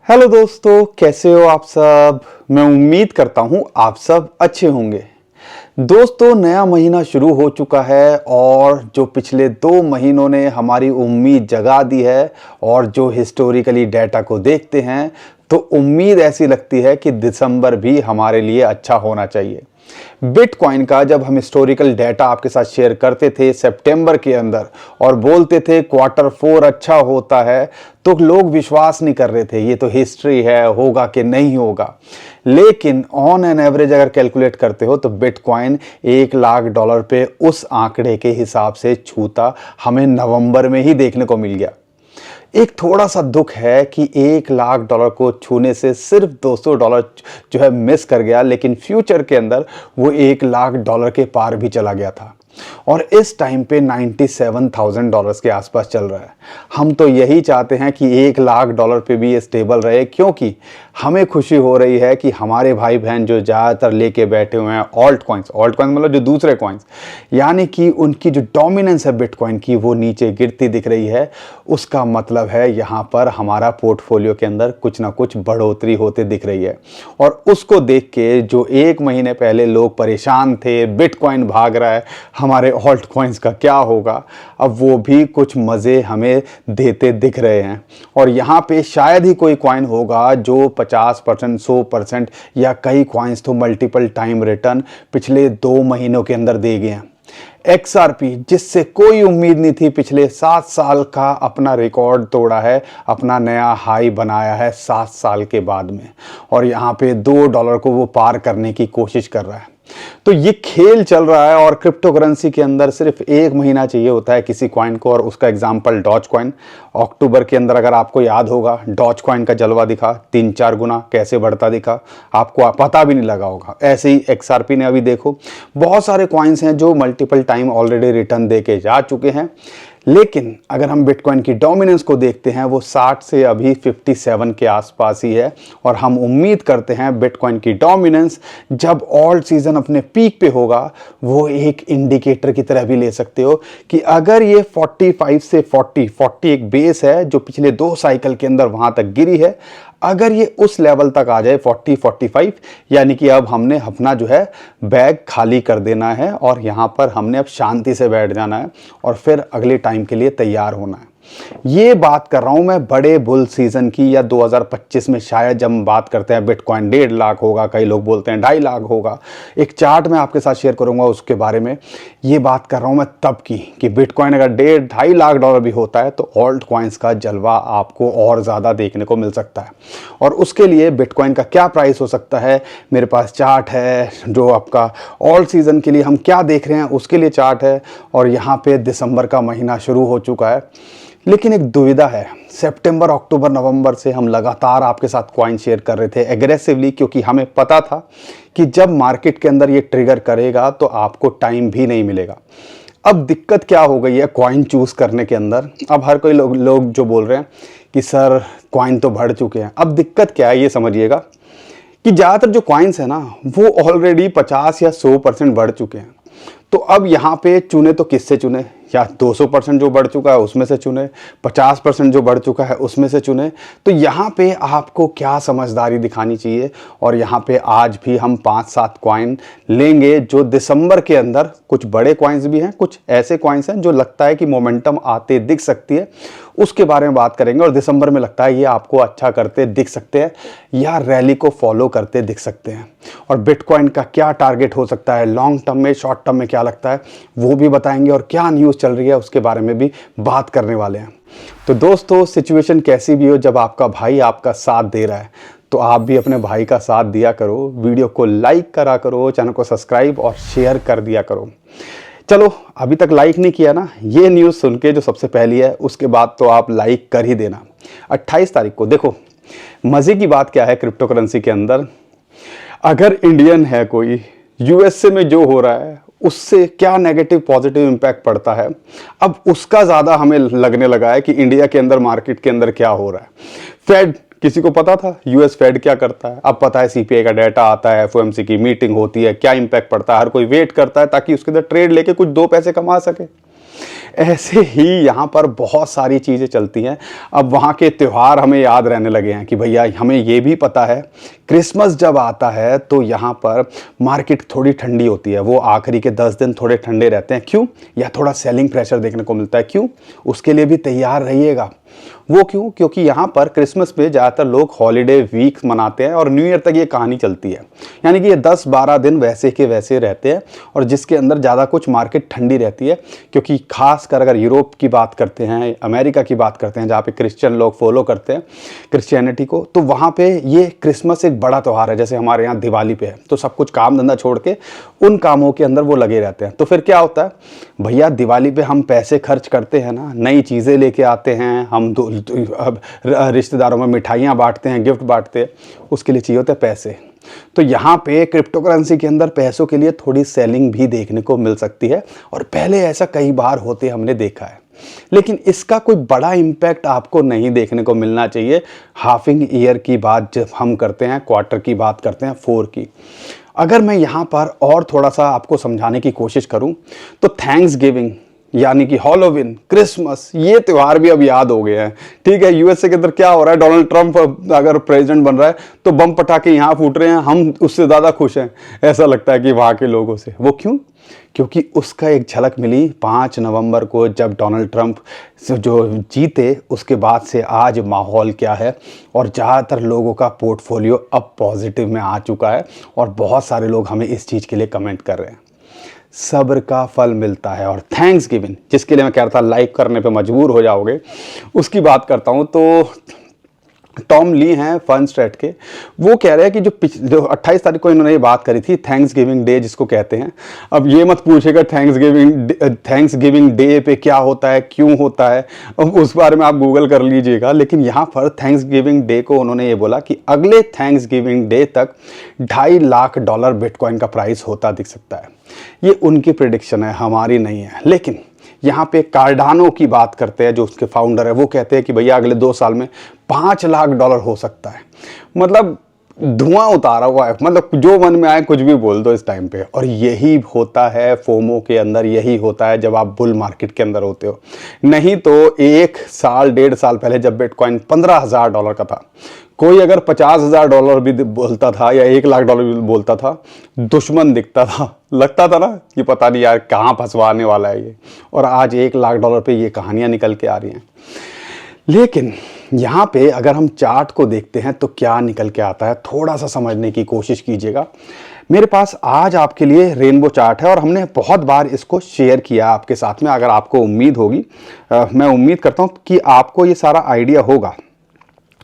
Hello दोस्तों, कैसे हो आप सब। मैं उम्मीद करता हूं आप सब अच्छे होंगे। दोस्तों, नया महीना शुरू हो चुका है और जो पिछले 2 महीनों ने हमारी उम्मीद जगा दी है और जो हिस्टोरिकली डेटा को देखते हैं तो उम्मीद ऐसी लगती है कि दिसंबर भी हमारे लिए अच्छा होना चाहिए। बिटकॉइन का जब हम हिस्टोरिकल डेटा आपके साथ शेयर करते थे सितंबर के अंदर और बोलते थे क्वार्टर 4 अच्छा होता है, तो लोग विश्वास नहीं कर रहे थे, ये तो हिस्ट्री है, होगा कि नहीं होगा। लेकिन ऑन एन एवरेज अगर कैलकुलेट करते हो तो बिटकॉइन $1 लाख पे उस आंकड़े के हिसाब से छूता हमें नवंबर में ही देखने को मिल गया। एक थोड़ा सा दुख है कि $1 लाख को छूने से सिर्फ $200 जो है मिस कर गया, लेकिन फ्यूचर के अंदर वो $1 लाख के पार भी चला गया था और इस टाइम पे $97,000 के आसपास चल रहा है। हम तो यही चाहते हैं कि $1 लाख पे भी ये स्टेबल रहे, क्योंकि हमें खुशी हो रही है कि हमारे भाई बहन जो ज़्यादातर लेके बैठे हुए हैं ऑल्ट कॉइन्स मतलब जो दूसरे कॉइन्स, यानी कि उनकी जो डोमिनेंस है बिटकॉइन की वो नीचे गिरती दिख रही है। उसका मतलब है यहाँ पर हमारा पोर्टफोलियो के अंदर कुछ ना कुछ बढ़ोतरी होते दिख रही है। और उसको देख के जो 1 महीने पहले लोग परेशान थे, बिटकॉइन भाग रहा है, हमारे ऑल्ट कॉइन्स का क्या होगा, अब वो भी कुछ मज़े हमें देते दिख रहे हैं। और यहाँ पे शायद ही कोई कॉइन होगा जो 50%, 100% या कई कॉइन्स तो मल्टीपल टाइम रिटर्न पिछले 2 महीनों के अंदर दे गए हैं। XRP, जिससे कोई उम्मीद नहीं थी, पिछले 7 साल का अपना रिकॉर्ड तोड़ा है, अपना नया हाई बनाया है 7 साल के बाद में, और यहाँ पे $2 को वो पार करने की कोशिश कर रहा है। तो ये खेल चल रहा है और क्रिप्टो करेंसी के अंदर सिर्फ 1 महीना चाहिए होता है किसी कॉइन को, और उसका एग्जांपल डॉज कॉइन। अक्टूबर के अंदर अगर आपको याद होगा, डॉज कॉइन का जलवा दिखा, 3-4 गुना कैसे बढ़ता दिखा, आपको पता भी नहीं लगा होगा। ऐसे ही XRP ने अभी देखो, बहुत सारे कॉइन्स हैं जो मल्टीपल टाइम ऑलरेडी रिटर्न दे के जा चुके हैं। लेकिन अगर हम बिटकॉइन की डोमिनेंस को देखते हैं, वो 60 से अभी 57 के आसपास ही है, और हम उम्मीद करते हैं बिटकॉइन की डोमिनेंस जब ऑल्ट सीजन अपने पीक पे होगा, वो एक इंडिकेटर की तरह भी ले सकते हो कि अगर ये 45 से 40 एक बेस है जो पिछले 2 साइकिल के अंदर वहां तक गिरी है, अगर ये उस लेवल तक आ जाए 40-45, यानी कि अब हमने अपना जो है बैग खाली कर देना है और यहाँ पर हमने अब शांति से बैठ जाना है और फिर अगले टाइम के लिए तैयार होना है। ये बात कर रहा हूं मैं बड़े बुल सीजन की, या 2025 में शायद जब हम बात करते हैं बिटकॉइन 1.5 लाख होगा, कई लोग बोलते हैं 2.5 लाख होगा। एक चार्ट मैं आपके साथ शेयर करूंगा उसके बारे में। ये बात कर रहा हूं मैं तब की कि बिटकॉइन अगर $1.5 लाख भी होता है तो ऑल्ट कॉइन्स का जलवा आपको और ज़्यादा देखने को मिल सकता है। और उसके लिए बिटकॉइन का क्या प्राइस हो सकता है, मेरे पास चार्ट है जो आपका ऑल्ट सीजन के लिए हम क्या देख रहे हैं उसके लिए चार्ट है। और यहाँ पे दिसंबर का महीना शुरू हो चुका है, लेकिन एक दुविधा है। सितंबर, अक्टूबर, नवंबर से हम लगातार आपके साथ कॉइन शेयर कर रहे थे एग्रेसिवली, क्योंकि हमें पता था कि जब मार्केट के अंदर ये ट्रिगर करेगा तो आपको टाइम भी नहीं मिलेगा। अब दिक्कत क्या हो गई है कॉइन चूज करने के अंदर। अब हर कोई लोग जो बोल रहे हैं कि सर कॉइन तो बढ़ चुके हैं। अब दिक्कत क्या है ये समझिएगा कि ज़्यादातर जो कॉइन्स है ना वो ऑलरेडी 50 या 100% बढ़ चुके हैं। तो अब यहाँ पे चुने तो किससे चुने, या 200% जो बढ़ चुका है उसमें से चुने, 50% जो बढ़ चुका है उसमें से चुने। तो यहाँ पे आपको क्या समझदारी दिखानी चाहिए। और यहाँ पे आज भी हम 5-7 कॉइन लेंगे जो दिसंबर के अंदर, कुछ बड़े कॉइन्स भी हैं, कुछ ऐसे कॉइन्स हैं जो लगता है कि मोमेंटम आते दिख सकती है, उसके बारे में बात करेंगे। और दिसंबर में लगता है ये आपको अच्छा करते दिख सकते हैं या रैली को फॉलो करते दिख सकते हैं। और बिटकॉइन का क्या टारगेट हो सकता है लॉन्ग टर्म में, शॉर्ट टर्म में क्या लगता है वो भी बताएंगे, और क्या न्यूज़ चल रही है उसके बारे में भी बात करने वाले हैं। तो दोस्तों, सिचुएशन कैसी भी हो, जब आपका भाई आपका साथ दे रहा है तो आप भी अपने भाई का साथ दिया करो, वीडियो को लाइक करा करो, चैनल को सब्सक्राइब और शेयर कर दिया करो। चलो, अभी तक लाइक नहीं किया ना, ये न्यूज़ सुन के जो सबसे पहली है उसके बाद तो आप लाइक कर ही देना। 28 तारीख को देखो, मज़े की बात क्या है क्रिप्टो करेंसी के अंदर, अगर इंडियन है कोई, USA में जो हो रहा है उससे क्या नेगेटिव पॉजिटिव इम्पैक्ट पड़ता है, अब उसका ज़्यादा हमें लगने लगा है कि इंडिया के अंदर, मार्केट के अंदर क्या हो रहा है। फेड, किसी को पता था US फेड क्या करता है? अब पता है, CPI का डाटा आता है, FOMC की मीटिंग होती है, क्या इंपैक्ट पड़ता है, हर कोई वेट करता है ताकि उसके अंदर ट्रेड लेके कुछ 2 पैसे कमा सके। ऐसे ही यहाँ पर बहुत सारी चीज़ें चलती हैं। अब वहाँ के त्यौहार हमें याद रहने लगे हैं कि भैया हमें ये भी पता है क्रिसमस जब आता है तो यहाँ पर मार्केट थोड़ी ठंडी होती है, वो आखिरी के 10 दिन थोड़े ठंडे रहते हैं। क्यों? या थोड़ा सेलिंग प्रेशर देखने को मिलता है। क्यों? उसके लिए भी तैयार रहिएगा। वो क्यों? क्योंकि यहाँ पर क्रिसमस पे ज़्यादातर लोग हॉलीडे वीक मनाते हैं और न्यू ईयर तक ये कहानी चलती है। यानी कि ये 10-12 दिन वैसे के वैसे रहते हैं और जिसके अंदर ज़्यादा कुछ मार्केट ठंडी रहती है। क्योंकि खासकर अगर यूरोप की बात करते हैं, अमेरिका की बात करते हैं, जहाँ पे क्रिश्चियन लोग फॉलो करते हैं क्रिश्चियनिटी को, तो वहाँ पे ये क्रिसमस एक बड़ा त्यौहार है। जैसे हमारे यहाँ दिवाली पे है, तो सब कुछ काम धंधा छोड़ के उन कामों के अंदर वो लगे रहते हैं। तो फिर क्या होता है भैया, दिवाली पे हम पैसे खर्च करते हैं ना, नई चीज़ें लेके आते हैं, हम अब रिश्तेदारों में मिठाइयाँ बांटते हैं, गिफ्ट बांटते हैं, उसके लिए चाहिए होते हैं पैसे। तो यहाँ पे क्रिप्टो करेंसी के अंदर पैसों के लिए थोड़ी सेलिंग भी देखने को मिल सकती है और पहले ऐसा कई बार होते हमने देखा है। लेकिन इसका कोई बड़ा इम्पैक्ट आपको नहीं देखने को मिलना चाहिए। हाफिंग ईयर की बात जब हम करते हैं, क्वार्टर की बात करते हैं, 4 की। अगर मैं यहाँ पर और थोड़ा सा आपको समझाने की कोशिश करूँ तो थैंक्स गिविंग यानी कि हॉलोविन, क्रिसमस, ये त्यौहार भी अब याद हो गए हैं। ठीक है, यूएसए के अंदर क्या हो रहा है, डोनाल्ड ट्रंप अगर प्रेसिडेंट बन रहा है तो बम पटाखे यहाँ फूट रहे हैं, हम उससे ज़्यादा खुश हैं, ऐसा लगता है कि वहाँ के लोगों से। वो क्यों? क्योंकि उसका एक झलक मिली 5 नवंबर को, जब डोनाल्ड ट्रंप जो जीते, उसके बाद से आज माहौल क्या है और ज़्यादातर लोगों का पोर्टफोलियो अब पॉजिटिव में आ चुका है और बहुत सारे लोग हमें इस चीज़ के लिए कमेंट कर रहे हैं। सब्र का फल मिलता है। और थैंक्स गिविंग, जिसके लिए मैं कह रहा था लाइक करने पे मजबूर हो जाओगे, उसकी बात करता हूँ। तो टॉम ली हैं फन स्ट्रेट के, वो कह रहे हैं कि जो 28 तारीख को इन्होंने ये बात करी थी, थैंक्स गिविंग डे जिसको कहते हैं। अब ये मत पूछेगा थैंक्स गिविंग डे पे क्या होता है, क्यों होता है, अब उस बारे में आप गूगल कर लीजिएगा। लेकिन यहाँ पर थैंक्स गिविंग डे को उन्होंने ये बोला कि अगले थैंक्स गिविंग डे तक $2.5 लाख बिटकॉइन का प्राइस होता दिख सकता है। ये उनकी प्रिडिक्शन है, हमारी नहीं है। लेकिन यहाँ पे कार्डानो की बात करते हैं, जो उसके फाउंडर है, वो कहते हैं कि भैया अगले 2 साल में $5 लाख हो सकता है। मतलब धुआं उतारा हुआ है, मतलब जो मन में आए कुछ भी बोल दो इस टाइम पे। और यही होता है फोमो के अंदर, यही होता है जब आप बुल मार्केट के अंदर होते हो। नहीं तो 1 साल 1.5 साल पहले जब बिटकॉइन $15,000 का था, कोई अगर $50,000 भी बोलता था या $1 लाख भी बोलता था, दुश्मन दिखता था, लगता था ना कि पता नहीं यार कहाँ फंसवाने वाला है ये। और आज $1 लाख पे ये कहानियां निकल के आ रही हैं। लेकिन यहाँ पे अगर हम चार्ट को देखते हैं तो क्या निकल के आता है, थोड़ा सा समझने की कोशिश कीजिएगा। मेरे पास आज आपके लिए रेनबो चार्ट है और हमने बहुत बार इसको शेयर किया आपके साथ में। अगर आपको उम्मीद होगी, मैं उम्मीद करता हूँ कि आपको ये सारा आइडिया होगा।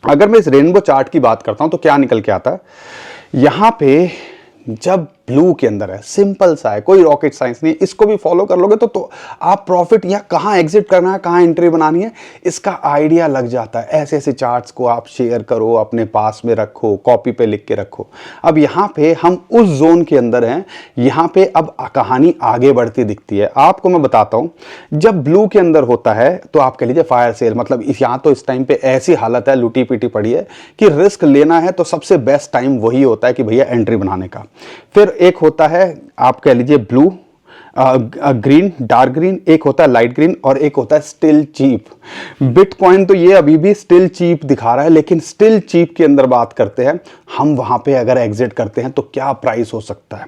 अगर मैं इस रेनबो चार्ट की बात करता हूं तो क्या निकल के आता है, यहां पे जब ब्लू के अंदर है, सिंपल सा है, कोई रॉकेट साइंस नहीं, इसको भी फॉलो कर लोगे तो आप प्रॉफिट या कहाँ एग्जिट करना है, कहाँ एंट्री बनानी है, इसका आइडिया लग जाता है। ऐसे ऐसे चार्ट्स को आप शेयर करो, अपने पास में रखो, कॉपी पे लिख के रखो। अब यहाँ पे हम उस जोन के अंदर हैं, यहाँ पे अब कहानी आगे बढ़ती दिखती है। आपको मैं बताता हूँ, जब ब्लू के अंदर होता है तो आप कह लीजिए फायर सेल, मतलब यहाँ तो इस टाइम पे ऐसी हालत है, लूटी पीटी पड़ी है कि रिस्क लेना है तो सबसे बेस्ट टाइम वही होता है कि भैया एंट्री बनाने का। फिर एक होता है आप कह लीजिए ब्लू, ग्रीन, डार्क ग्रीन, एक होता है लाइट ग्रीन और एक होता है स्टिल चीप। बिटकॉइन तो ये अभी भी स्टिल चीप दिखा रहा है, लेकिन स्टिल चीप के अंदर बात करते हैं हम, वहां पे अगर एग्जिट करते हैं तो क्या प्राइस हो सकता है।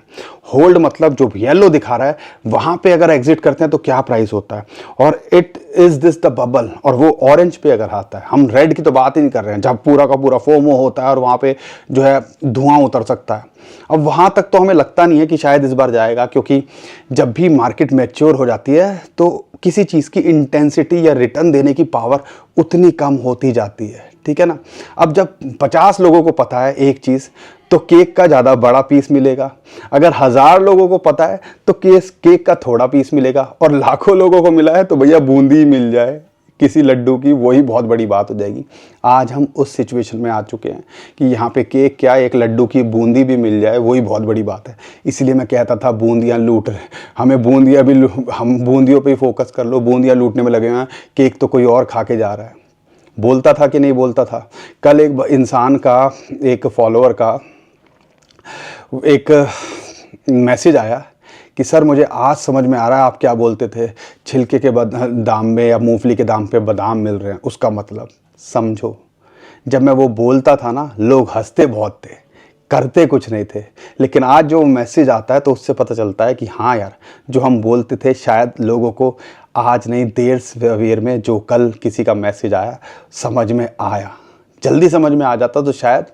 होल्ड मतलब जो येलो दिखा रहा है वहां पे अगर एग्जिट करते हैं तो क्या प्राइस होता है। और it is this the bubble, और वो ऑरेंज पे अगर आता है, हम रेड की तो बात ही नहीं कर रहे हैं, जब पूरा का पूरा फोमो होता है और वहां पे जो है धुआं उतर सकता है। अब वहां तक तो हमें लगता नहीं है कि शायद इस बार जाएगा, क्योंकि जब भी मार्केट मैच्योर हो जाती है तो किसी चीज की इंटेंसिटी या रिटर्न देने की पावर उतनी कम होती जाती है। ठीक है ना। अब जब 50 लोगों को पता है एक चीज, तो केक का ज्यादा बड़ा पीस मिलेगा। अगर 1000 लोगों को पता है तो केक का थोड़ा पीस मिलेगा, और लाखों लोगों को मिला है तो भैया बूंदी मिल जाए किसी लड्डू की, वही बहुत बड़ी बात हो जाएगी। आज हम उस सिचुएशन में आ चुके हैं कि यहाँ पे केक क्या, एक लड्डू की बूंदी भी मिल जाए वही बहुत बड़ी बात है। इसलिए मैं कहता था बूंदियाँ लूट रहे, हमें बूंदियाँ भी, हम बूंदियों पे ही फोकस कर लो, बूंदियाँ लूटने में लगे हैं, केक तो कोई और खा के जा रहा है। बोलता था कि नहीं बोलता था। कल एक इंसान का, एक फॉलोअर का एक मैसेज आया कि सर मुझे आज समझ में आ रहा है आप क्या बोलते थे, छिलके के दाम में या मूंगफली के दाम पे बादाम मिल रहे हैं, उसका मतलब समझो। जब मैं वो बोलता था ना, लोग हंसते बहुत थे, करते कुछ नहीं थे। लेकिन आज जो मैसेज आता है तो उससे पता चलता है कि हाँ यार, जो हम बोलते थे शायद लोगों को आज नहीं देर सवेर में जो कल किसी का मैसेज आया समझ में आया, जल्दी समझ में आ जाता तो शायद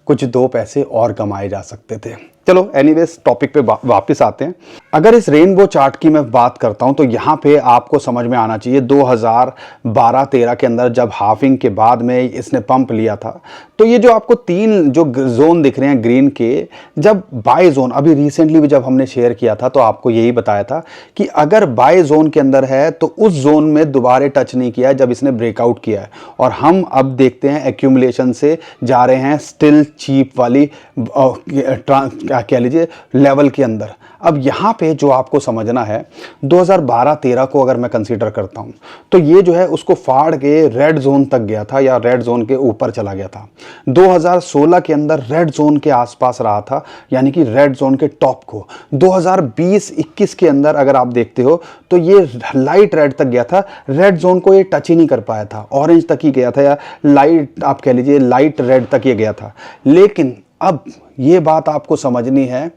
कुछ दो पैसे और कमाए जा सकते थे। चलो एनीवेज टॉपिक पे वापस आते हैं। अगर इस रेनबो चार्ट की मैं बात करता हूं तो यहाँ पे आपको समझ में आना चाहिए 2012-13 के अंदर जब हाफिंग के बाद में इसने पंप लिया था, तो ये जो आपको तीन जो जोन दिख रहे हैं ग्रीन के, जब बाय जोन अभी रिसेंटली भी जब हमने शेयर किया था तो आपको यही बताया था कि अगर बाय जोन के अंदर है तो उस जोन में दोबारा टच नहीं किया है जब इसने ब्रेकआउट किया है। और हम अब देखते हैं एक्यूमुलेशन से जा रहे हैं स्टिल चीप वाली कह लीजिए लेवल के अंदर। अब यहाँ पे जो आपको समझना है 2012-13 को अगर मैं कंसीडर करता हूँ तो ये जो है उसको फाड़ के रेड जोन तक गया था या रेड जोन के ऊपर चला गया था। 2016 के अंदर रेड जोन के आसपास रहा था, यानी कि रेड जोन के टॉप को। 2020-21 के अंदर अगर आप देखते हो तो ये लाइट रेड तक गया था, रेड जोन को ये टच ही नहीं कर पाया था, ऑरेंज तक ही गया था या लाइट आप कह लीजिए लाइट रेड तक ये गया था। लेकिन अब ये बात आपको समझनी है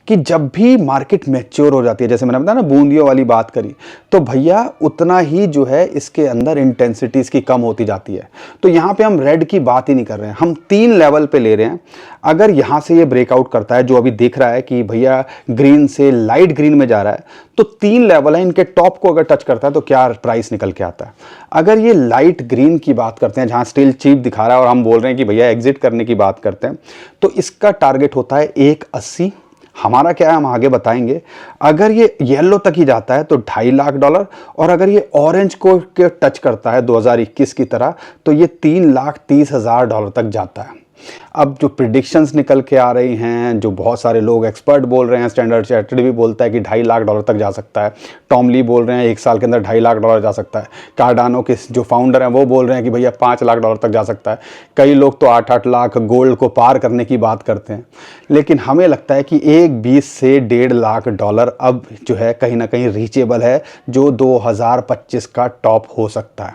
कि जब भी मार्केट मैच्योर हो जाती है, जैसे मैंने बताया ना बूंदियों वाली बात करी, तो भैया उतना ही जो है इसके अंदर इंटेंसिटी इसकी कम होती जाती है। तो यहाँ पे हम रेड की बात ही नहीं कर रहे हैं, हम तीन लेवल पे ले रहे हैं। अगर यहाँ से ये ब्रेकआउट करता है, जो अभी दिख रहा है कि भैया ग्रीन से लाइट ग्रीन में जा रहा है, तो तीन लेवल है, इनके टॉप को अगर टच करता है तो क्या प्राइस निकल के आता है। अगर ये लाइट ग्रीन की बात करते हैं जहाँ स्टिल चीप दिखा रहा है और हम बोल रहे हैं कि भैया एग्जिट करने की बात करते हैं, तो इसका टारगेट होता है 180। हमारा क्या है हम आगे बताएंगे। अगर ये येलो तक ही जाता है तो $2.5 लाख, और अगर ये ऑरेंज को टच करता है 2021 की तरह तो ये $3,30,000 तक जाता है। अब जो प्रिडिक्शंस निकल के आ रही हैं, जो बहुत सारे लोग एक्सपर्ट बोल रहे हैं, स्टैंडर्ड चार्टर्ड भी बोलता है कि $2.5 लाख तक जा सकता है, टॉम ली बोल रहे हैं 1 साल के अंदर $2.5 लाख जा सकता है, कार्डानो के जो फाउंडर हैं वो बोल रहे हैं कि भैया $5 लाख तक जा सकता है, कई लोग तो 8-8 लाख गोल्ड को पार करने की बात करते हैं। लेकिन हमें लगता है कि 1.20 से $1.5 लाख अब जो है कहीं ना कहीं रीचेबल है, जो 2025 का टॉप हो सकता है।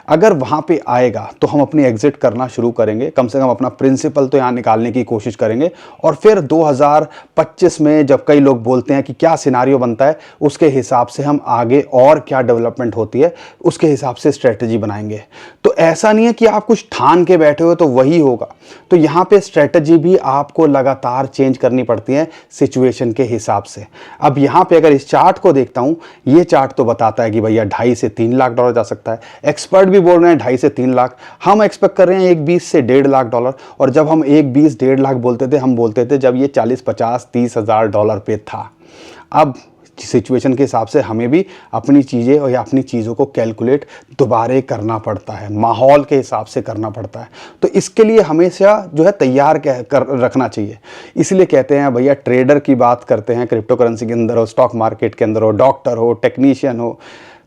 अगर वहाँ पे आएगा तो हम अपनी एग्जिट करना शुरू करेंगे, कम से कम अपना प्रिंसिपल तो यहाँ निकालने की कोशिश करेंगे। और फिर 2025 में जब कई लोग बोलते हैं कि क्या सिनारियो बनता है, उसके हिसाब से हम आगे और क्या डेवलपमेंट होती है उसके हिसाब से स्ट्रेटजी बनाएंगे। तो ऐसा नहीं है कि आप कुछ ठान के बैठे हो तो वही होगा, तो यहाँ पे स्ट्रेटजी भी आपको लगातार चेंज करनी पड़ती है सिचुएशन के हिसाब से। अब यहाँ पे अगर इस चार्ट को देखता हूँ, ये चार्ट तो बताता है कि भैया $2.5 से $3 लाख जा सकता है, एक्सपर्ट बोल रहे हैं 2.5 से 3 लाख, हम एक्सपेक्ट कर रहे हैं 1.20 से $1.5 लाख। और जब हम 1.20 $1.5 लाख बोलते थे, हम बोलते थे जब ये 40, 50, $30,000 पे था। अब सिचुएशन के हिसाब से हमें भी अपनी चीज़ें और या अपनी चीज़ों को कैलकुलेट दोबारा करना पड़ता है, माहौल के हिसाब से करना पड़ता है। तो इसके लिए हमेशा जो है तैयार कर रखना चाहिए। इसलिए कहते हैं भैया, ट्रेडर की बात करते हैं, क्रिप्टो करेंसी के अंदर हो, स्टॉक मार्केट के अंदर हो, डॉक्टर हो, टेक्नीशियन हो,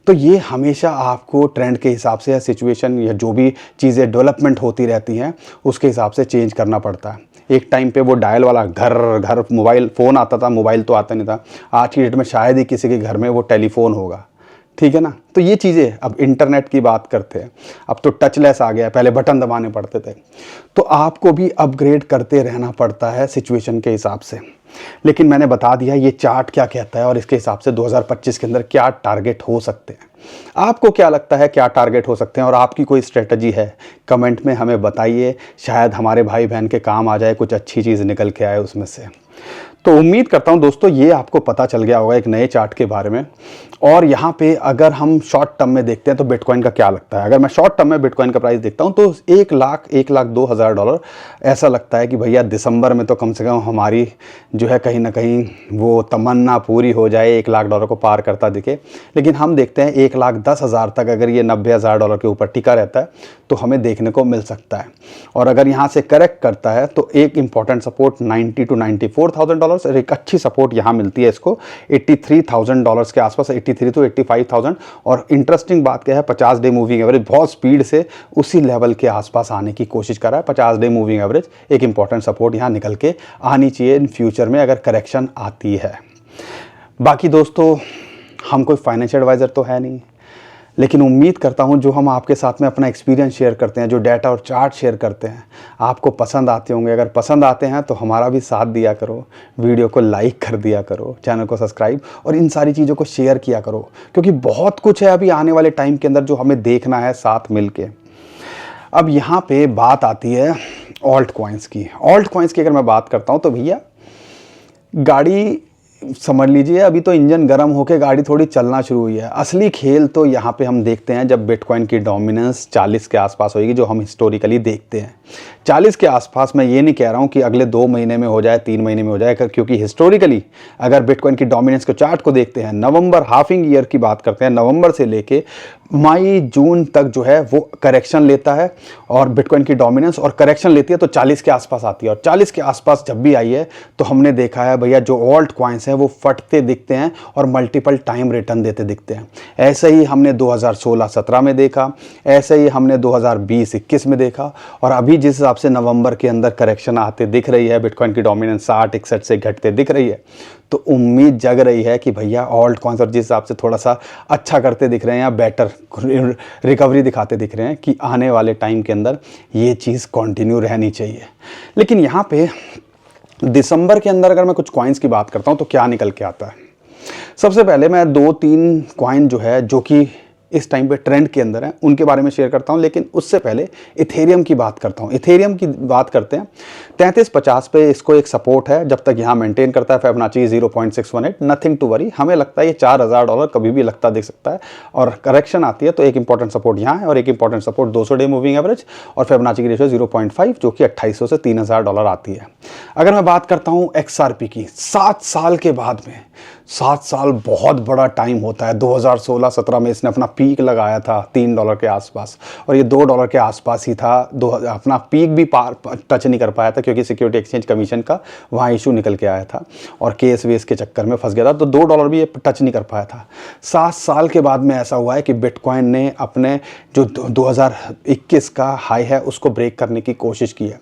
तो ये हमेशा आपको ट्रेंड के हिसाब से या सिचुएशन या जो भी चीज़ें डेवलपमेंट होती रहती हैं उसके हिसाब से चेंज करना पड़ता है। एक टाइम पे वो डायल वाला घर घर मोबाइल फ़ोन आता था, मोबाइल तो आता नहीं था। आज की डेट में शायद ही किसी के घर में वो टेलीफोन होगा, ठीक है ना। तो ये चीज़ें, अब इंटरनेट की बात करते हैं, अब तो टचलेस आ गया है, पहले बटन दबाने पड़ते थे। तो आपको भी अपग्रेड करते रहना पड़ता है सिचुएशन के हिसाब से। लेकिन मैंने बता दिया ये चार्ट क्या कहता है और इसके हिसाब से 2025 के अंदर क्या टारगेट हो सकते हैं। आपको क्या लगता है क्या टारगेट हो सकते हैं और आपकी कोई स्ट्रेटजी है, कमेंट में हमें बताइए, शायद हमारे भाई बहन के काम आ जाए, कुछ अच्छी चीज़ निकल के आए उसमें से। तो उम्मीद करता हूं दोस्तों ये आपको पता चल गया होगा एक नए चार्ट के बारे में। और यहाँ पे अगर हम शॉर्ट टर्म में देखते हैं तो बिटकॉइन का क्या लगता है। अगर मैं शॉर्ट टर्म में बिटकॉइन का प्राइस देखता हूँ तो 1,02,000 ऐसा लगता है कि भैया दिसंबर में तो कम से कम हमारी जो है कहीं ना कहीं वो तमन्ना पूरी हो जाए, $1,00,000 को पार करता दिखे। लेकिन हम देखते हैं 1,10,000 तक अगर ये $90,000 के ऊपर टिका रहता है तो हमें देखने को मिल सकता है। और अगर यहाँ से करेक्ट करता है तो एक इंपॉर्टेंट सपोर्ट $90,000 to $94,000 और एक अच्छी सपोर्ट यहाँ मिलती है इसको $83,000 के आसपास, 83 to 85,000। और इंटरेस्टिंग बात क्या है, 50 डे मूविंग एवरेज बहुत स्पीड से उसी लेवल के आसपास आने की कोशिश कर रहा है। 50 डे मूविंग एवरेज एक इंपॉर्टेंट सपोर्ट यहाँ निकल के आनी चाहिए इन फ्यूचर में अगर करेक्शन आती है। बाकी दोस्तों, हम कोई फाइनेंशियल एडवाइज़र तो है नहीं, लेकिन उम्मीद करता हूं जो हम आपके साथ में अपना एक्सपीरियंस शेयर करते हैं, जो डाटा और चार्ट शेयर करते हैं, आपको पसंद आते होंगे। अगर पसंद आते हैं तो हमारा भी साथ दिया करो, वीडियो को लाइक कर दिया करो, चैनल को सब्सक्राइब और इन सारी चीज़ों को शेयर किया करो, क्योंकि बहुत कुछ है अभी आने वाले टाइम के अंदर जो हमें देखना है साथ मिल के। अब यहाँ पे बात आती है ऑल्ट कॉइन्स की। ऑल्ट कॉइन्स की अगर मैं बात करता हूँ तो भैया, गाड़ी समझ लीजिए अभी तो इंजन गर्म होकर गाड़ी थोड़ी चलना शुरू हुई है। असली खेल तो यहाँ पे हम देखते हैं जब बिटकॉइन की डोमिनेंस 40 के आसपास होगी, जो हम हिस्टोरिकली देखते हैं। 40 के आसपास, मैं ये नहीं कह रहा हूँ कि अगले 2 महीने में हो जाए, 3 महीने में हो जाए, क्योंकि हिस्टोरिकली अगर बिटकॉइन की डोमिनेंस के चार्ट को देखते हैं, नवंबर हाफिंग ईयर की बात करते हैं, नवंबर से लेके मई जून तक जो है वो करेक्शन लेता है और बिटकॉइन की डोमिनेंस, और करेक्शन लेती है तो 40 के आसपास आती है। और 40 के आसपास जब भी आई है तो हमने देखा है भैया जो ऑल्ट कॉइन्स हैं वो फटते दिखते हैं और मल्टीपल टाइम रिटर्न देते दिखते हैं। ऐसे ही हमने 2016-17 में देखा, ऐसे ही हमने 2020-21 में देखा, और अभी जिस हिसाब से नवंबर के अंदर करेक्शन आते दिख रही है, बिटकॉइन की डोमिनेंस 60-61 से घटते दिख रही है, तो उम्मीद जग रही है कि भैया ऑल्ट कॉइन्स जिस हिसाब से थोड़ा सा अच्छा करते दिख रहे हैं या बेटर रिकवरी दिखाते दिख रहे हैं, कि आने वाले टाइम के अंदर ये चीज़ कंटिन्यू रहनी चाहिए। लेकिन यहाँ पे दिसंबर के अंदर अगर मैं कुछ कॉइन्स की बात करता हूँ तो क्या निकल के आता है। सबसे पहले मैं 2-3 कॉइन जो है जो कि इस टाइम पे ट्रेंड के अंदर है उनके बारे में शेयर करता हूं, लेकिन उससे पहले इथेरियम की बात करता हूं। इथेरियम की बात करते हैं, 3350 पे इसको एक सपोर्ट है, जब तक यहां मेंटेन करता है फिबोनाची 0.618, नथिंग टू वरी। हमें लगता है ये $4000 कभी भी लगता दिख सकता है, और करेक्शन आती है तो एक इंपॉर्टेंट सपोर्ट यहाँ है और एक important support 200 day moving average और फिबोनाची की रेशियो 0.5 जो कि $2800 से $3000 आती है। अगर मैं बात करता हूँ XRP की, 7 साल के बाद में, 7 साल बहुत बड़ा टाइम होता है। 2016-17 में इसने अपना पीक लगाया था $3 के आसपास, और ये $2 के आसपास ही था। अपना पीक भी टच नहीं कर पाया था क्योंकि सिक्योरिटी एक्सचेंज कमीशन का वहाँ इशू निकल के आया था और केस वेस के चक्कर में फंस गया था, तो $2 भी ये टच नहीं कर पाया था। 7 साल के बाद में ऐसा हुआ है कि बिटकॉइन ने अपने जो 2021 का हाई है उसको ब्रेक करने की कोशिश की है।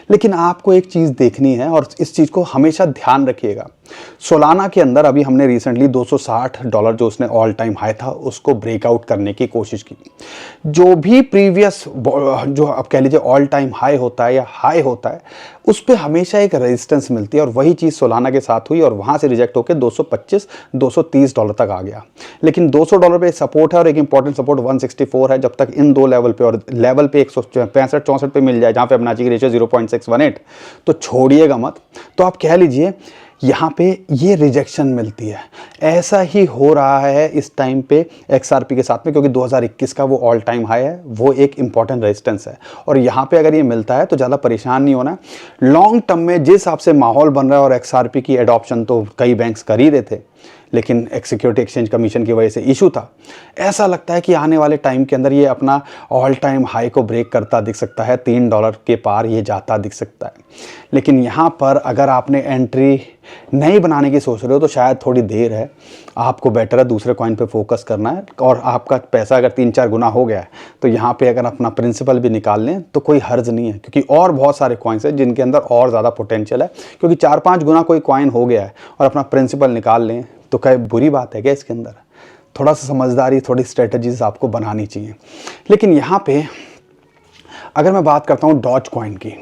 लेकिन आपको एक चीज़ देखनी है और इस चीज़ को हमेशा ध्यान रखिएगा। सोलाना के अंदर अभी हमने रिसेंटली $260 जो उसने ऑल टाइम हाई था उसको ब्रेकआउट करने की कोशिश की। जो भी प्रीवियस जो आप कह लीजिए ऑल टाइम हाई होता है या हाई होता है, उस पर हमेशा एक रेजिस्टेंस मिलती है, और वही चीज़ सोलाना के साथ हुई और वहाँ से रिजेक्ट होकर $225-230 तक आ गया। लेकिन $200 पे सपोर्ट है और एक इंपॉर्टेंट सपोर्ट 164 है। जब तक इन दो लेवल पे और लेवल पे 165-64 पे मिल जाए जहाँ पे फिबोनाची की रेशियो 0.618, तो छोड़िएगा मत। तो आप कह लीजिए यहाँ पे ये रिजेक्शन मिलती है। ऐसा ही हो रहा है इस टाइम पे XRP के साथ में, क्योंकि 2021 का वो ऑल टाइम हाई है, वो एक इंपॉर्टेंट रेजिस्टेंस है, और यहाँ पे अगर ये मिलता है तो ज़्यादा परेशान नहीं होना। लॉन्ग टर्म में जिस हिसाब से माहौल बन रहा है, और XRP की एडॉप्शन तो कई बैंक्स कर ही रहे थे, लेकिन सिक्योरिटी एक्सचेंज कमीशन की वजह से इशू था। ऐसा लगता है कि आने वाले टाइम के अंदर ये अपना ऑल टाइम हाई को ब्रेक करता दिख सकता है, $3 के पार ये जाता दिख सकता है। लेकिन यहाँ पर अगर आपने एंट्री नहीं बनाने की सोच रहे हो तो शायद थोड़ी देर है, आपको बेटर है दूसरे कॉइन पे फोकस करना है। और आपका पैसा अगर 3-4 गुना हो गया है तो यहाँ पे अगर अपना प्रिंसिपल भी निकाल लें तो कोई हर्ज नहीं है, क्योंकि और बहुत सारे कॉइन्स हैं जिनके अंदर और ज़्यादा पोटेंशियल है। क्योंकि 4-5 गुना कोई कॉइन हो गया है और अपना प्रिंसिपल निकाल लें तो क्या बुरी बात है क्या इसके अंदर? थोड़ा सा समझदारी, थोड़ी स्ट्रेटजीज आपको बनानी चाहिए। लेकिन यहाँ पे अगर मैं बात करता हूँ डॉज कॉइन की,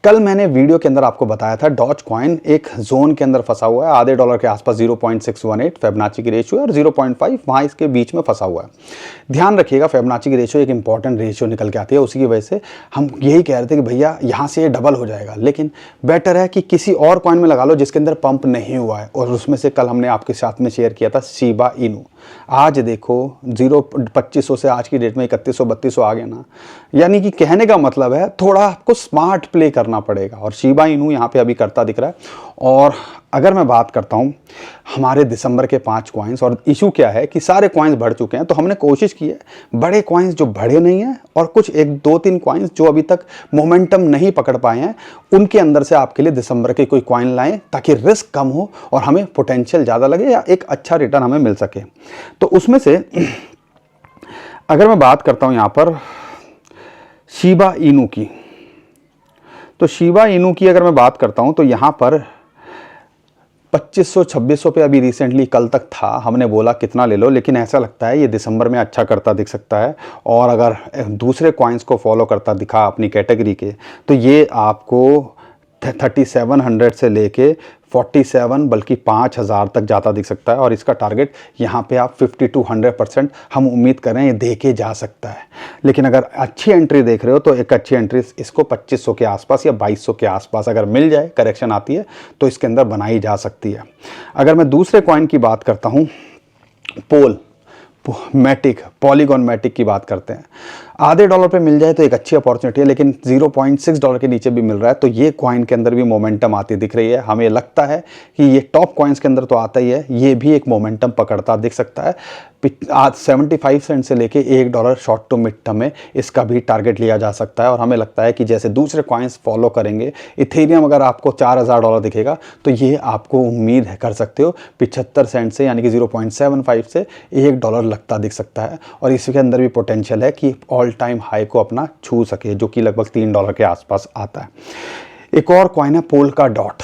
कल मैंने वीडियो के अंदर आपको बताया था डॉज कॉइन एक जोन के अंदर फंसा हुआ है, आधे डॉलर के आसपास 0.618 फिबोनाची की रेशियो और 0.5 वहाँ इसके बीच में फंसा हुआ है। ध्यान रखिएगा, फिबोनाची की रेशियो एक इंपॉर्टेंट रेशियो निकल के आती है, उसी की वजह से हम यही कह रहे थे कि भैया यहाँ से ये डबल हो जाएगा। लेकिन बेटर है कि किसी और कॉइन में लगा लो जिसके अंदर पंप नहीं हुआ है, और उसमें से कल हमने आपके साथ में शेयर किया था शिबा इनू। आज देखो 2500 से आज की डेट में 3100-3200 आ गया ना, यानी कि कहने का मतलब है थोड़ा आपको स्मार्ट प्ले करना पड़ेगा, और शिबा इनू यहाँ पे अभी करता दिख रहा है। और अगर मैं बात करता हूँ हमारे दिसंबर के 5 कॉइन्स, और इशू क्या है कि सारे कॉइन्स बढ़ चुके हैं, तो हमने कोशिश की है बड़े कॉइन्स जो बढ़े नहीं हैं और कुछ 1-2-3 कॉइन्स जो अभी तक मोमेंटम नहीं पकड़ पाए हैं, उनके अंदर से आपके लिए दिसंबर के कोई कॉइन लाएं ताकि रिस्क कम हो और हमें पोटेंशियल ज़्यादा लगे या एक अच्छा रिटर्न हमें मिल सके। तो उसमें से अगर मैं बात करता हूँ यहाँ पर शिबा इनू की, तो शिबा इनू की अगर मैं बात करता हूँ तो यहाँ पर 2500-2600 पे अभी रिसेंटली कल तक था, हमने बोला कितना ले लो, लेकिन ऐसा लगता है ये दिसंबर में अच्छा करता दिख सकता है। और अगर दूसरे कॉइन्स को फॉलो करता दिखा अपनी कैटेगरी के, तो ये आपको 3700 से लेके 47 बल्कि 5000 तक जाता दिख सकता है। और इसका टारगेट यहाँ पे आप 50 to 100% हम उम्मीद करें ये देके जा सकता है। लेकिन अगर अच्छी एंट्री देख रहे हो तो एक अच्छी एंट्री इसको 2500 के आसपास या 2200 के आसपास अगर मिल जाए, करेक्शन आती है तो इसके अंदर बनाई जा सकती है। अगर मैं दूसरे कॉइन की बात करता हूँ, मैटिक, पॉलीगॉन मैटिक की बात करते हैं, आधे डॉलर पे मिल जाए तो एक अच्छी अपॉर्चुनिटी है, लेकिन 0.6 डॉलर के नीचे भी मिल रहा है, तो ये कॉइन के अंदर भी मोमेंटम आती दिख रही है। हमें लगता है कि ये टॉप कॉइन्स के अंदर तो आता ही है, ये भी एक मोमेंटम पकड़ता दिख सकता है। आज 75 सेंट से लेके $1 शॉर्ट टू मिड टर्म में इसका भी टारगेट लिया जा सकता है। और हमें लगता है कि जैसे दूसरे कॉइन्स फॉलो करेंगे, इथेरियम अगर आपको $4000 दिखेगा तो ये आपको उम्मीद है कर सकते हो 75 सेंट से, यानी कि 0.75 से $1 लगता दिख सकता है। और इसके अंदर भी पोटेंशियल है कि ऑल टाइम हाई को अपना छू सके, जो कि लगभग $3 के आसपास आता है। एक और कॉइन है पोल्का डॉट।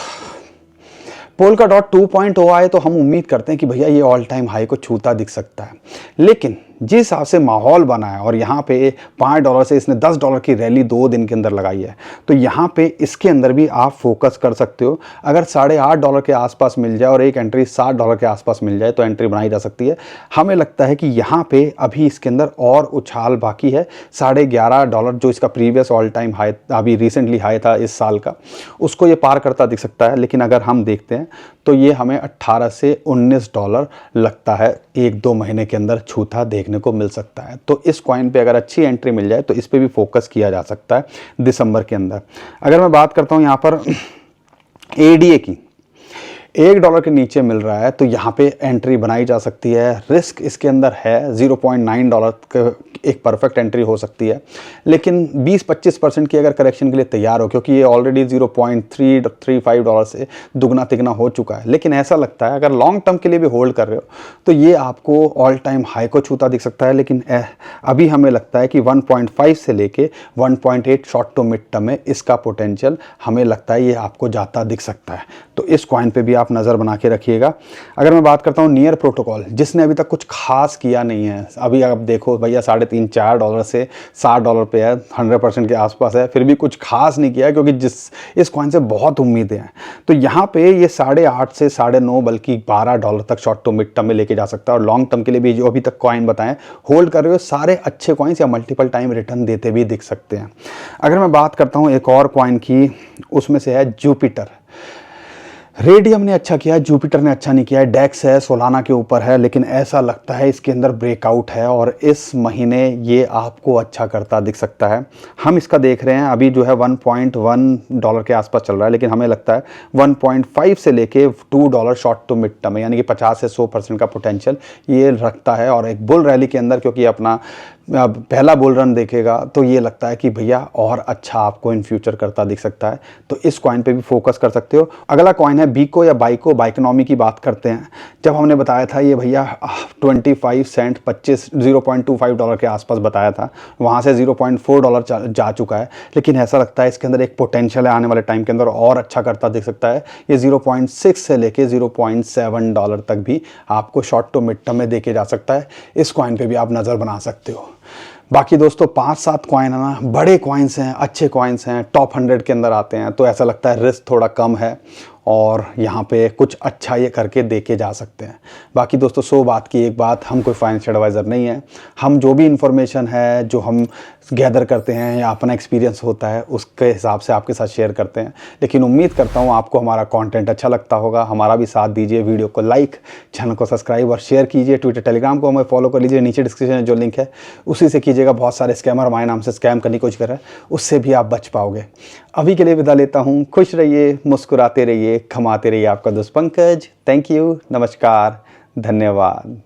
पोल्का डॉट 2.0 आए तो हम उम्मीद करते हैं कि भैया ये ऑल टाइम हाई को छूता दिख सकता है, लेकिन जिस हिसाब से माहौल बना है और यहाँ पे $5 से इसने $10 की रैली 2 दिन के अंदर लगाई है, तो यहाँ पे इसके अंदर भी आप फोकस कर सकते हो। अगर $8.5 के आसपास मिल जाए और एक एंट्री $60 के आसपास मिल जाए तो एंट्री बनाई जा सकती है। हमें लगता है कि यहाँ पे अभी इसके अंदर और उछाल बाकी है। $11.5 जो इसका प्रीवियस ऑल टाइम हाई, अभी रिसेंटली हाई था इस साल का, उसको ये पार करता दिख सकता है। लेकिन अगर हम देखते हैं तो ये हमें $18 से $19 लगता है 1-2 महीने के अंदर छूता देखने को मिल सकता है। तो इस कॉइन पे अगर अच्छी एंट्री मिल जाए तो इस पे भी फोकस किया जा सकता है दिसंबर के अंदर। अगर मैं बात करता हूँ यहाँ पर एडीए की, $1 के नीचे मिल रहा है तो यहाँ पे एंट्री बनाई जा सकती है। रिस्क इसके अंदर है, $0.9 एक परफेक्ट एंट्री हो सकती है, लेकिन 20-25% की अगर करेक्शन के लिए तैयार हो, क्योंकि ये ऑलरेडी $0.335 से दुगना तिगना हो चुका है। लेकिन ऐसा लगता है अगर लॉन्ग टर्म के लिए भी होल्ड कर रहे हो तो ये आपको ऑल टाइम हाई को छूता दिख सकता है। लेकिन अभी हमें लगता है कि 1.5 से लेके 1.8 शॉर्ट टू मिड टर्म में इसका पोटेंशियल हमें लगता है ये आपको जाता दिख सकता है। तो इस कॉइन पे भी आप नज़र बना के रखिएगा। अगर मैं बात करता हूँ नियर प्रोटोकॉल, जिसने अभी तक कुछ खास किया नहीं है, अभी आप देखो भैया $3.5-4 से $60 पे है, 100% के आसपास है, फिर भी कुछ खास नहीं किया है, क्योंकि इस कॉइन से बहुत उम्मीदें हैं। तो यहाँ पे ये 8.5 से 9.5 बल्कि $12 तक शॉर्ट टू मिड टर्म में लेके जा सकता है। और लॉन्ग टर्म के लिए भी जो अभी तक कॉइन बताएं होल्ड कर रहे हो, सारे अच्छे कॉइन्स या मल्टीपल टाइम रिटर्न देते भी दिख सकते हैं। अगर मैं बात करता हूँ एक और कॉइन की, उसमें से है जुपिटर। रेडियम ने अच्छा किया है, जुपिटर ने अच्छा नहीं किया है। डेक्स है, सोलाना के ऊपर है, लेकिन ऐसा लगता है इसके अंदर ब्रेकआउट है और इस महीने ये आपको अच्छा करता दिख सकता है। हम इसका देख रहे हैं अभी जो है $1.1 के आसपास चल रहा है, लेकिन हमें लगता है 1.5 से लेके $2 शॉर्ट टू मिड टर्म में, यानी कि 50 से 100% का पोटेंशियल ये रखता है। और एक बुल रैली के अंदर, क्योंकि अपना पहला बुल रन देखेगा, तो ये लगता है कि भैया और अच्छा आपको इन फ्यूचर करता दिख सकता है। तो इस कॉइन पे भी फोकस कर सकते हो। अगला कॉइन है बीको या बाइको। बाइकोनॉमी की बात करते हैं। जब हमने बताया था ये भैया 25 सेंट $0.25 के आसपास बताया था, वहाँ से $0.4 जा चुका है। लेकिन ऐसा लगता है इसके अंदर एक पोटेंशियल है आने वाले टाइम के अंदर और अच्छा करता दिख सकता है। ये 0.6 से लेके $0.7 तक भी आपको शॉर्ट टू मिड टर्म में देके जा सकता है। इस कॉइन पे भी आप नज़र बना सकते हो। बाकी दोस्तों 5-7 कॉइन है ना, बड़े कॉइन्स हैं, अच्छे कॉइन्स हैं, टॉप 100 के अंदर आते हैं, तो ऐसा लगता है रिस्क थोड़ा कम है और यहाँ पे कुछ अच्छा ये करके देके जा सकते हैं। बाकी दोस्तों 100 बात की एक बात, हम कोई फाइनेंशियल एडवाइज़र नहीं है। हम जो भी इन्फॉर्मेशन है जो हम गैदर करते हैं या अपना एक्सपीरियंस होता है उसके हिसाब से आपके साथ शेयर करते हैं। लेकिन उम्मीद करता हूँ आपको हमारा कंटेंट अच्छा लगता होगा। हमारा भी साथ दीजिए, वीडियो को लाइक, चैनल को सब्सक्राइब और शेयर कीजिए। ट्विटर टेलीग्राम को हमें फॉलो कर लीजिए, नीचे डिस्क्रिप्शन में जो लिंक है उसी से कीजिएगा। बहुत सारे स्कैमर हमारे नाम से स्कैम करने की कोशिश कर रहे हैं, उससे भी आप बच पाओगे। अभी के लिए विदा लेता हूँ। खुश रहिए, मुस्कुराते रहिए, कमाते रहिए। आपका दोस्त पंकज। थैंक यू, नमस्कार, धन्यवाद।